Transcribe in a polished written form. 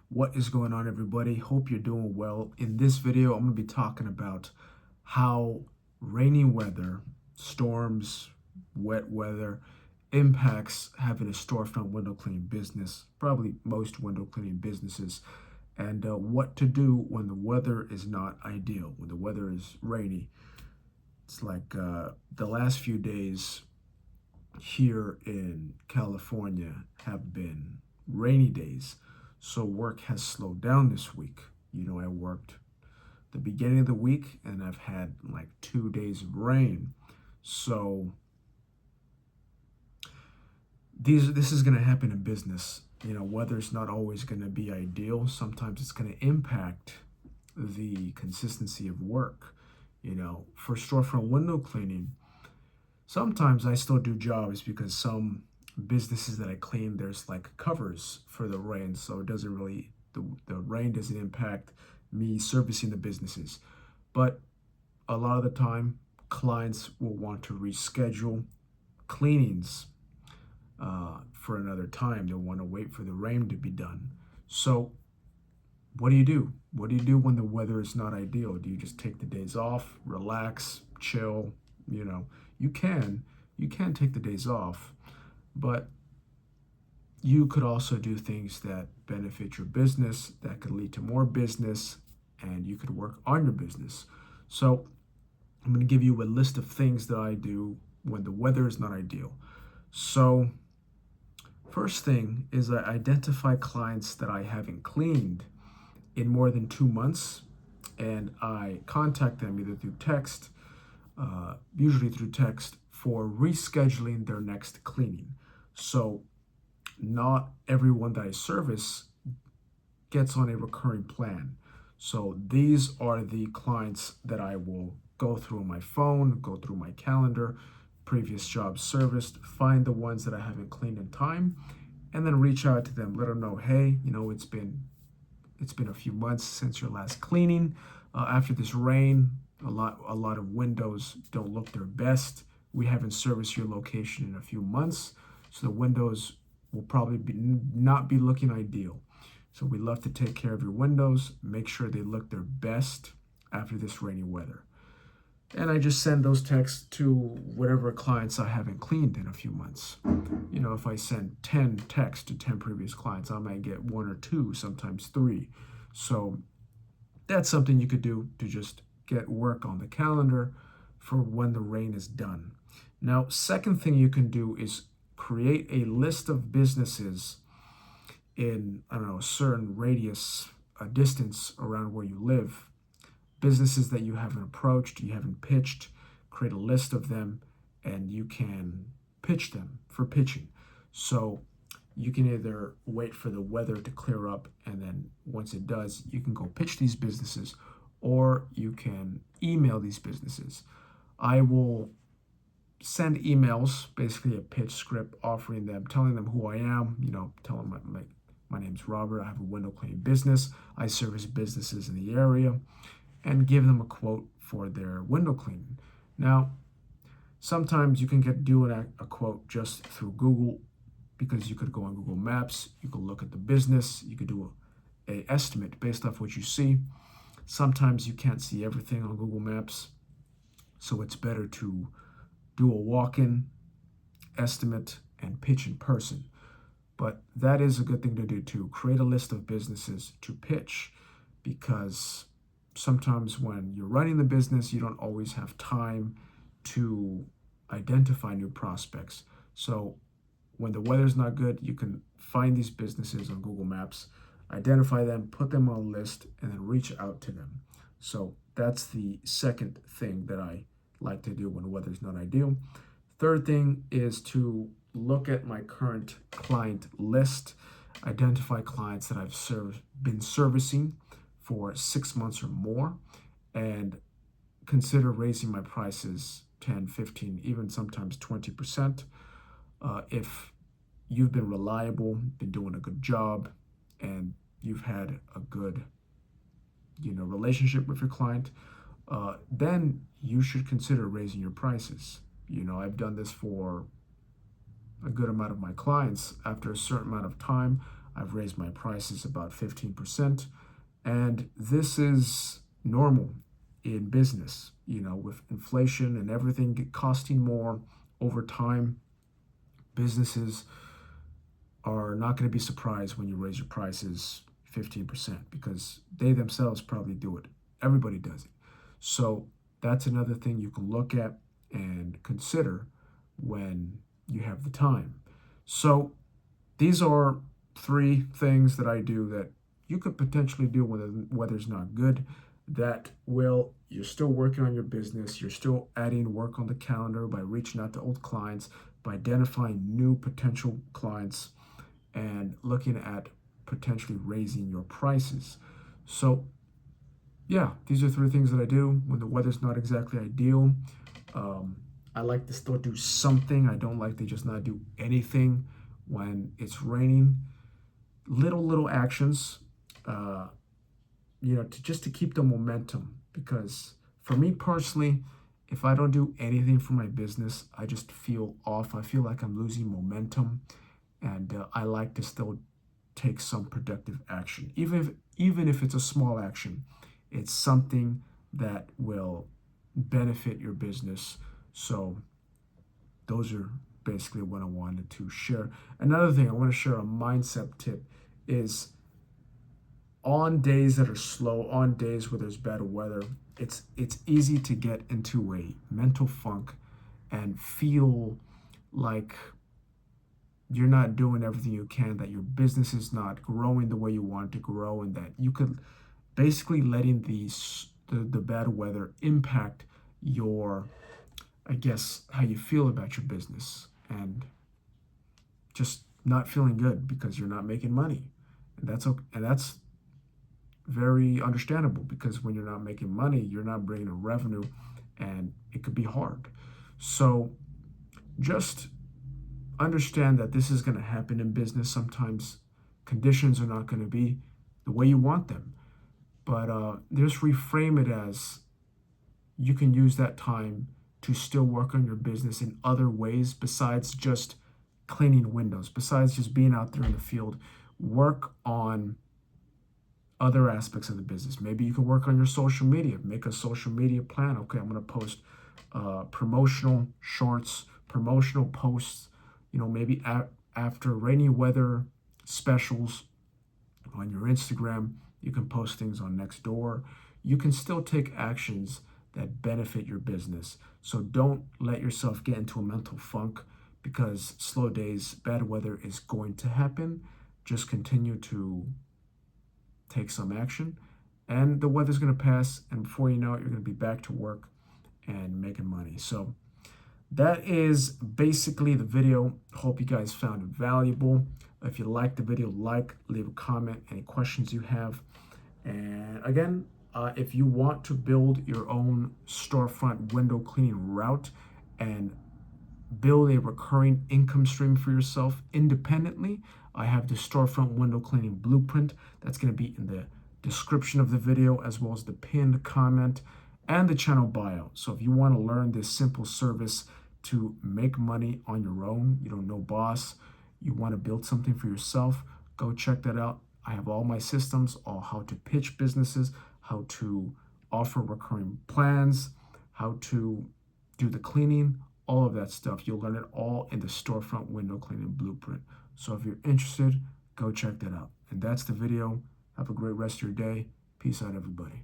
What is going on, everybody? Hope you're doing well. In this video, I'm going to be talking about how rainy weather, storms, wet weather impacts having a storefront window cleaning business, probably most window cleaning businesses, and what to do when the weather is not ideal, when the weather is rainy. It's like the last few days here in California have been rainy days. So work has slowed down this week. I worked the beginning of the week and I've had like 2 days of rain. So this is going to happen in business. Weather's not always going to be ideal. Sometimes it's going to impact the consistency of work. For storefront window cleaning, sometimes I still do jobs because some businesses that I clean, there's like covers for the rain. So it doesn't really, the rain doesn't impact me servicing the businesses. But a lot of the time, clients will want to reschedule cleanings for another time. They'll want to wait for the rain to be done. So what do you do? What do you do when the weather is not ideal? Do you just take the days off, relax, chill? You can take the days off, but you could also do things that benefit your business, that could lead to more business, and you could work on your business. So I'm going to give you a list of things that I do when the weather is not ideal. So first thing is I identify clients that I haven't cleaned in more than 2 months, and I contact them either through text, usually through text, for rescheduling their next cleaning. So not everyone that I service gets on a recurring plan. So these are the clients that I will go through on my phone, go through my calendar, previous jobs serviced, find the ones that I haven't cleaned in time, and then reach out to them, let them know, hey, it's been a few months since your last cleaning. After this rain, a lot of windows don't look their best. We haven't serviced your location in a few months, so the windows will probably not be looking ideal. So we love to take care of your windows, make sure they look their best after this rainy weather. And I just send those texts to whatever clients I haven't cleaned in a few months. If I send 10 texts to 10 previous clients, I might get 1 or 2, sometimes 3. So that's something you could do to just get work on the calendar for when the rain is done. Now, second thing you can do is create a list of businesses in, a certain radius, a distance around where you live. Businesses that you haven't approached, you haven't pitched, create a list of them, and you can pitch them for pitching. So you can either wait for the weather to clear up, and then once it does, you can go pitch these businesses, or you can email these businesses. I will send emails, basically a pitch script, offering them, telling them who I am, telling them my name's Robert, I have a window cleaning business, I service businesses in the area, and give them a quote for their window cleaning. Now, sometimes you can do a quote just through Google, because you could go on Google Maps, you could look at the business, you could do a estimate based off what you see. Sometimes you can't see everything on Google Maps, so it's better to do a walk-in estimate and pitch in person. But that is a good thing to do too. Create a list of businesses to pitch, because sometimes when you're running the business, you don't always have time to identify new prospects. So when the weather's not good, you can find these businesses on Google Maps, identify them, put them on a list, and then reach out to them. So that's the second thing that I like to do when the weather's not ideal. Third thing is to look at my current client list, identify clients that I've been servicing for 6 months or more, and consider raising my prices 10, 15, even sometimes 20%. If you've been reliable, been doing a good job, and you've had a good relationship with your client, then you should consider raising your prices. I've done this for a good amount of my clients. After a certain amount of time, I've raised my prices about 15%. And this is normal in business, with inflation and everything costing more over time. Businesses are not going to be surprised when you raise your prices 15% because they themselves probably do it. Everybody does it. So that's another thing you can look at and consider when you have the time. So these are 3 things that I do that you could potentially do when the weather's not good, that you're still working on your business, you're still adding work on the calendar by reaching out to old clients, by identifying new potential clients, and looking at potentially raising your prices. So yeah, these are 3 things that I do when the weather's not exactly ideal. I like to still do something. I don't like to just not do anything when it's raining. Little actions, to keep the momentum. Because for me personally, if I don't do anything for my business, I just feel off. I feel like I'm losing momentum, and I like to still take some productive action, even if it's a small action. It's something that will benefit your business. So those are basically what I wanted to share. Another thing I want to share, a mindset tip, is on days that are slow, on days where there's bad weather, it's easy to get into a mental funk and feel like you're not doing everything you can, that your business is not growing the way you want it to grow, and that you could basically letting the bad weather impact how you feel about your business, and just not feeling good because you're not making money. And that's very understandable, because when you're not making money, you're not bringing in revenue, and it could be hard. So just understand that this is going to happen in business. Sometimes conditions are not going to be the way you want them, but just reframe it as you can use that time to still work on your business in other ways besides just cleaning windows, besides just being out there in the field. Work on other aspects of the business. Maybe you can work on your social media, make a social media plan. Okay, I'm going to post promotional shorts, promotional posts, maybe after rainy weather specials on your Instagram. You can post things on Nextdoor. You can still take actions that benefit your business. So don't let yourself get into a mental funk, because slow days, bad weather is going to happen. Just continue to take some action, and the weather's going to pass, and before you know it, you're going to be back to work and making money. So that is basically the video. Hope you guys found it valuable. If you liked the video, leave a comment, any questions you have. And again, if you want to build your own storefront window cleaning route and build a recurring income stream for yourself independently, I have the storefront window cleaning blueprint. That's going to be in the description of the video, as well as the pinned comment and the channel bio. So if you want to learn this simple service to make money on your own, no boss, you want to build something for yourself, go check that out. I have all my systems, all how to pitch businesses, how to offer recurring plans, how to do the cleaning, all of that stuff. You'll learn it all in the storefront window cleaning blueprint. So if you're interested, go check that out. And that's the video. Have a great rest of your day. Peace out, everybody.